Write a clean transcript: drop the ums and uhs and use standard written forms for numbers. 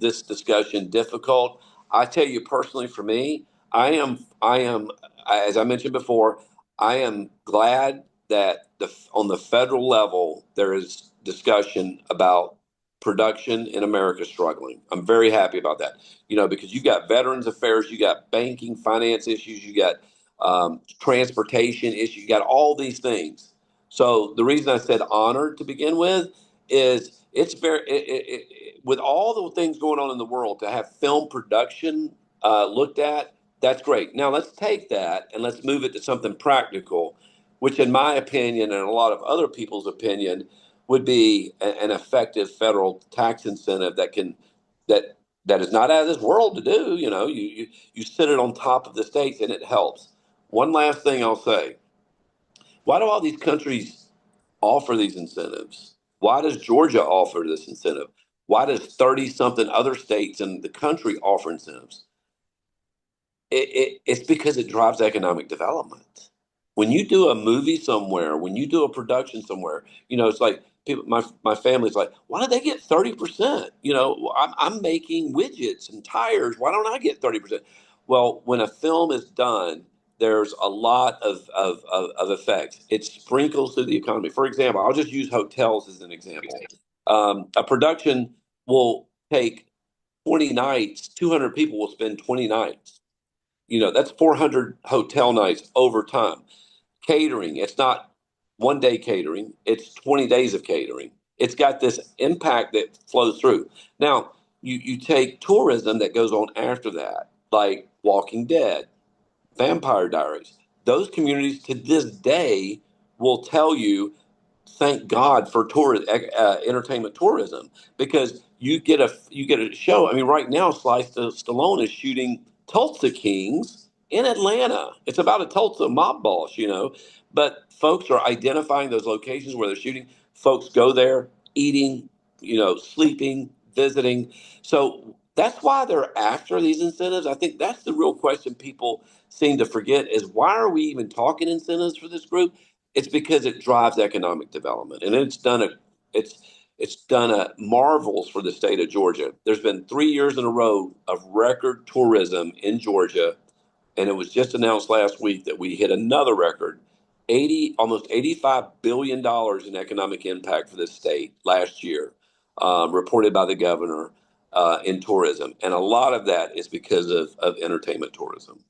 this discussion difficult. I tell you personally, for me, as I mentioned before, I am glad that on the federal level there is discussion about production in America struggling. I'm very happy about that. Because you got Veterans Affairs, you got banking, finance issues, you got transportation issues, you got all these things. So the reason I said honored to begin with is it's with all the things going on in the world to have film production looked at. That's great. Now let's take that and let's move it to something practical, which, in my opinion, and a lot of other people's opinion, would be an effective federal tax incentive that that is not out of this world to do. You sit it on top of the states and it helps. One last thing I'll say: why do all these countries offer these incentives? Why does Georgia offer this incentive? Why does 30 something other states in the country offer incentives? It's because it drives economic development. When you do a movie somewhere, when you do a production somewhere, it's like people, my family's like, why do they get 30%? I'm making widgets and tires. Why don't I get 30%? Well, when a film is done, there's a lot of effects. It sprinkles through the economy. For example, I'll just use hotels as an example. A production will take 20 nights, 200 people will spend 20 nights. That's 400 hotel nights over time. Catering, it's not 1 day catering, it's 20 days of catering. It's got this impact that flows through. Now, you take tourism that goes on after that, like Walking Dead, Vampire Diaries. Those communities to this day will tell you, thank God for entertainment tourism, because you get a show. I mean, right now, Stallone is shooting Tulsa Kings in Atlanta. It's about a Tulsa mob boss, but folks are identifying those locations where they're shooting. Folks go there, eating, sleeping, visiting. So that's why they're after these incentives. I think that's the real question people seem to forget is, why are we even talking incentives for this group? It's because it drives economic development, and it's done a marvels for the state of Georgia. There's been 3 years in a row of record tourism in Georgia, and it was just announced last week that we hit another record, almost $85 billion in economic impact for this state last year, reported by the governor in tourism, and a lot of that is because of entertainment tourism.